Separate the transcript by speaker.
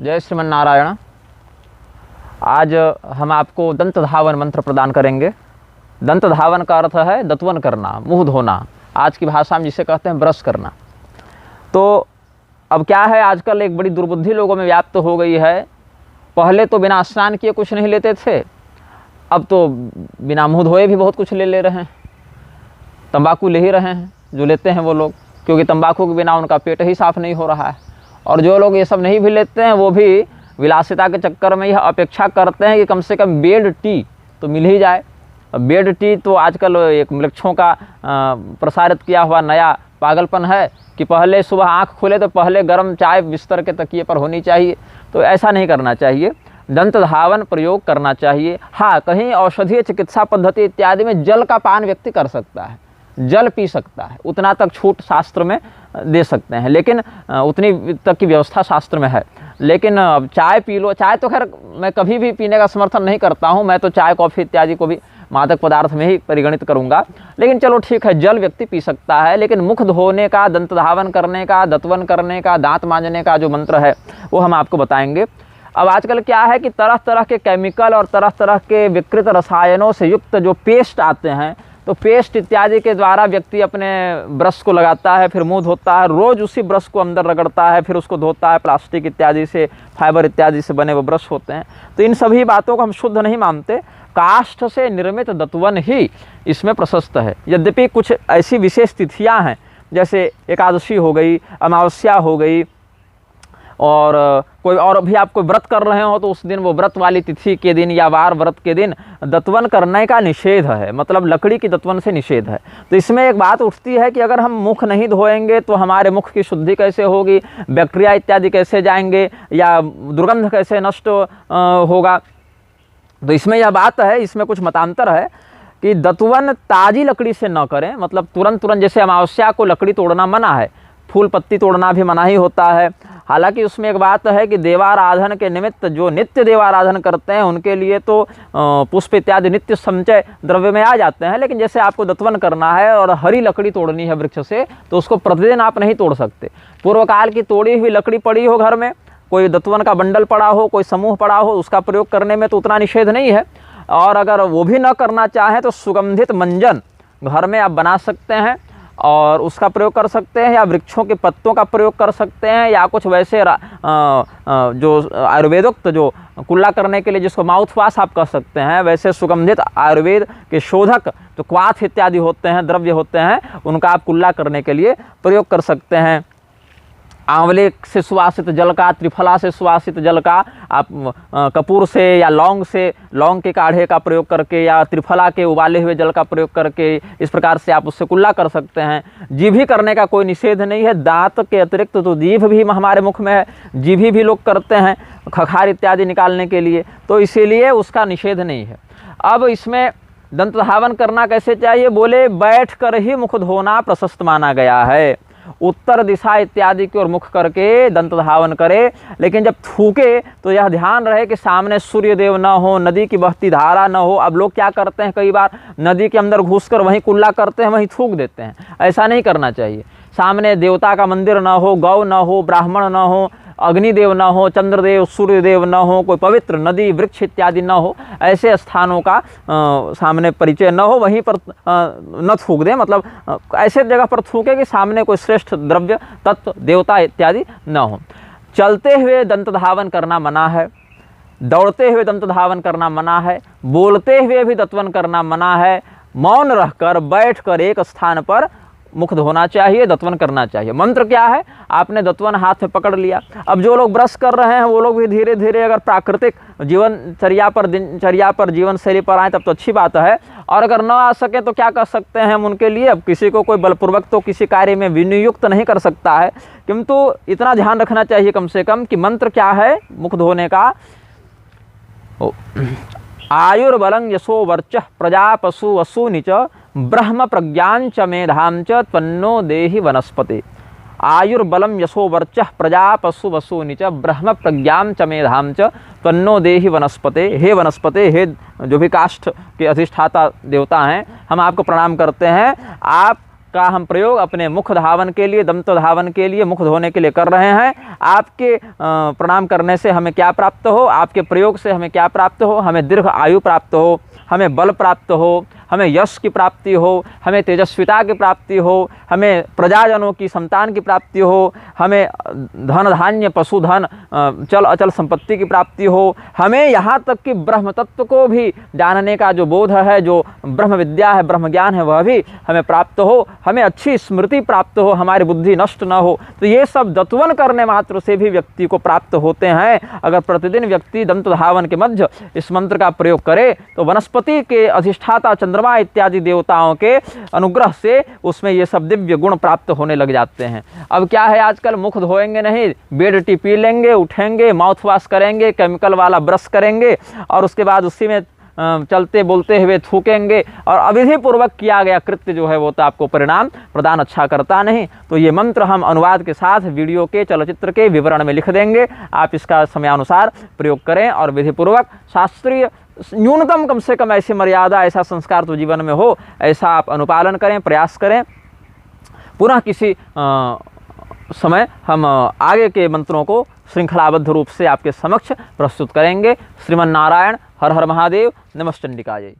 Speaker 1: जय श्रीमन नारायण। आज हम आपको दंत धावन मंत्र प्रदान करेंगे। दंत धावन का अर्थ है दंतवन करना, मुंह धोना, आज की भाषा में जिसे कहते हैं ब्रश करना। तो अब क्या है, आजकल एक बड़ी दुर्बुद्धि लोगों में व्याप्त हो गई है। पहले तो बिना स्नान किए कुछ नहीं लेते थे, अब तो बिना मुंह धोए भी बहुत कुछ ले रहे हैं। तंबाकू ले ही रहे हैं जो लेते हैं वो लोग, क्योंकि तंबाकू के बिना उनका पेट ही साफ नहीं हो रहा है। और जो लोग ये सब नहीं भी लेते हैं वो भी विलासिता के चक्कर में यह अपेक्षा करते हैं कि कम से कम बेड टी तो मिल ही जाए। बेड टी तो आजकल एक वृक्षों का प्रसारित किया हुआ नया पागलपन है कि पहले सुबह आँख खुले तो पहले गर्म चाय बिस्तर के तकिए पर होनी चाहिए। तो ऐसा नहीं करना चाहिए, दंत धावन प्रयोग करना चाहिए। हाँ, कहीं औषधीय चिकित्सा पद्धति इत्यादि में जल का पान व्यक्ति कर सकता है, जल पी सकता है, उतना तक छूट शास्त्र में दे सकते हैं, लेकिन उतनी तक की व्यवस्था शास्त्र में है। लेकिन अब चाय पी लो, चाय तो खैर मैं कभी भी पीने का समर्थन नहीं करता हूँ, मैं तो चाय कॉफ़ी इत्यादि को भी मादक पदार्थ में ही परिगणित करूँगा। लेकिन चलो ठीक है, जल व्यक्ति पी सकता है। लेकिन मुख धोने का, दंत धावन करने का, दंतवन करने का, दांत मांजने का जो मंत्र है वो हम आपको बताएंगे। अब आजकल क्या है कि तरह तरह के केमिकल और तरह तरह के विकृत रसायनों से युक्त जो पेस्ट आते हैं, तो पेस्ट इत्यादि के द्वारा व्यक्ति अपने ब्रश को लगाता है, फिर मुंह धोता है, रोज़ उसी ब्रश को अंदर रगड़ता है, फिर उसको धोता है। प्लास्टिक इत्यादि से, फाइबर इत्यादि से बने वो ब्रश होते हैं। तो इन सभी बातों को हम शुद्ध नहीं मानते। काष्ठ से निर्मित दंतवन ही इसमें प्रशस्त है। यद्यपि कुछ ऐसी विशेष तिथियां हैं, जैसे एकादशी हो गई, अमावस्या हो गई, और कोई और भी आप कोई व्रत कर रहे हो तो उस दिन वो व्रत वाली तिथि के दिन या वार व्रत के दिन दंतवन करने का निषेध है, मतलब लकड़ी की दंतवन से निषेध है। तो इसमें एक बात उठती है कि अगर हम मुख नहीं धोएंगे तो हमारे मुख की शुद्धि कैसे होगी, बैक्टीरिया इत्यादि कैसे जाएंगे, या दुर्गंध कैसे नष्ट होगा। तो इसमें यह बात है, इसमें कुछ मतांतर है कि दंतवन ताज़ी लकड़ी से न करें, मतलब तुरंत जैसे अमावस्या को लकड़ी तोड़ना मना है, फूल पत्ती तोड़ना भी मना ही होता है। हालांकि उसमें एक बात है कि देवाराधन के निमित्त जो नित्य देवाराधन करते हैं उनके लिए तो पुष्प इत्यादि नित्य संचय द्रव्य में आ जाते हैं। लेकिन जैसे आपको दंतवन करना है और हरी लकड़ी तोड़नी है वृक्ष से, तो उसको प्रतिदिन आप नहीं तोड़ सकते। पूर्व काल की तोड़ी हुई लकड़ी पड़ी हो घर में, कोई दंतवन का बंडल पड़ा हो, कोई समूह पड़ा हो, उसका प्रयोग करने में तो उतना निषेध नहीं है। और अगर वो भी न करना चाहें तो सुगंधित मंजन घर में आप बना सकते हैं और उसका प्रयोग कर सकते हैं, या वृक्षों के पत्तों का प्रयोग कर सकते हैं, या कुछ वैसे जो आयुर्वेदोक्त जो कुल्ला करने के लिए जिसको माउथ वाश आप कर सकते हैं, वैसे सुगंधित आयुर्वेद के शोधक जो क्वाथ इत्यादि होते हैं, द्रव्य होते हैं, उनका आप कुल्ला करने के लिए प्रयोग कर सकते हैं। आंवले से सुवासित जल का, त्रिफला से सुवासित जल का आप कपूर से या लौंग से, लौंग के काढ़े का प्रयोग करके, या त्रिफला के उबाले हुए जल का प्रयोग करके, इस प्रकार से आप उससे कुल्ला कर सकते हैं। जीभी करने का कोई निषेध नहीं है। दांत के अतिरिक्त तो जीभ भी हमारे मुख में है, जीभी भी लोग करते हैं खखार इत्यादि निकालने के लिए, तो इसीलिए उसका निषेध नहीं है। अब इसमें दंत धावन करना कैसे चाहिए, बोले बैठ कर ही मुख धोना प्रशस्त माना गया है। उत्तर दिशा इत्यादि की ओर मुख करके दंत धावन करे, लेकिन जब थूके तो यह ध्यान रहे कि सामने सूर्य देव न हो, नदी की बहती धारा न हो। अब लोग क्या करते हैं, कई बार नदी के अंदर घुसकर वहीं कुल्ला करते हैं, वहीं थूक देते हैं। ऐसा नहीं करना चाहिए। सामने देवता का मंदिर न हो, गौ न हो, ब्राह्मण न हो, अग्निदेव न हो, चंद्रदेव, सूर्यदेव न हो, कोई पवित्र नदी वृक्ष इत्यादि न हो, ऐसे स्थानों का सामने परिचय न हो, वहीं पर न थूक दें। मतलब ऐसे जगह पर थूके कि सामने कोई श्रेष्ठ द्रव्य तत्व देवता इत्यादि न हो। चलते हुए दंत धावन करना मना है, दौड़ते हुए दंत धावन करना मना है, बोलते हुए भी दंतवन करना मना है। मौन रहकर बैठकर एक स्थान पर मुख धोना चाहिए, दंतवन करना चाहिए। मंत्र क्या है, आपने दंतवन हाथ में पकड़ लिया। अब जो लोग ब्रश कर रहे हैं वो लोग भी धीरे धीरे अगर प्राकृतिक जीवनचर्या पर, दिनचर्या पर, जीवन शैली पर आए तब तो अच्छी बात है। और अगर न आ सके तो क्या कर सकते हैं हम उनके लिए। अब किसी को कोई बलपूर्वक तो किसी कार्य में विनियुक्त नहीं कर सकता है, किंतु इतना ध्यान रखना चाहिए कम से कम कि मंत्र क्या है मुख धोने का। आयुर्बलं यशो वर्चः प्रजा पशु वसु निच ब्रह्म प्रज्ञांच मेधांच त्वन्नो देहि वनस्पति। आयुर्बलम यशो वर्चः प्रजा पशु वसु निच ब्रह्म प्रज्ञांच मेधांच त्वन्नो देहि वनस्पते। हे वनस्पते, हे जो भी काष्ठ के अधिष्ठाता देवता हैं, हम आपको प्रणाम करते हैं। आप का हम प्रयोग अपने मुख धावन के लिए, दंत धावन के लिए, मुख धोने के लिए कर रहे हैं। आपके प्रणाम करने से हमें क्या प्राप्त हो, आपके प्रयोग से हमें क्या प्राप्त हो, हमें दीर्घ आयु प्राप्त हो, हमें बल प्राप्त हो, हमें यश की प्राप्ति हो, हमें तेजस्विता की प्राप्ति हो, हमें प्रजाजनों की संतान की प्राप्ति हो, हमें धन धान्य पशुधन चल अचल संपत्ति की प्राप्ति हो, हमें यहाँ तक कि ब्रह्म तत्व को भी जानने का जो बोध है, जो ब्रह्म विद्या है, ब्रह्म ज्ञान है, वह भी हमें प्राप्त हो, हमें अच्छी स्मृति प्राप्त हो, हमारी बुद्धि नष्ट न हो। तो ये सब दत्वन करने मात्र से भी व्यक्ति को प्राप्त होते हैं। अगर प्रतिदिन व्यक्ति दंत धावन के मध्य इस मंत्र का प्रयोग करे तो वनस्पति के अधिष्ठाता चंद्रमा इत्यादि देवताओं के अनुग्रह से उसमें ये सब दिव्य गुण प्राप्त होने लग जाते हैं। अब क्या है, आजकल मुख धोएंगे नहीं, बेड टी पी लेंगे, उठेंगे, माउथ वॉश करेंगे, केमिकल वाला ब्रश करेंगे और उसके बाद उसी में चलते बोलते हुए थूकेंगे और अविधि पूर्वक किया गया कृत्य जो है वो तो आपको परिणाम प्रदान अच्छा करता नहीं। तो ये मंत्र हम अनुवाद के साथ वीडियो के, चलचित्र के विवरण में लिख देंगे। आप इसका समयानुसार प्रयोग करें और विधि पूर्वक शास्त्रीय, न्यूनतम कम से कम ऐसी मर्यादा, ऐसा संस्कार तो जीवन में हो, ऐसा आप अनुपालन करें, प्रयास करें। पुनः किसी समय हम आगे के मंत्रों को श्रृंखलाबद्ध रूप से आपके समक्ष प्रस्तुत करेंगे। श्रीमन नारायण, हर हर महादेव, नमश्चंडिकाजय।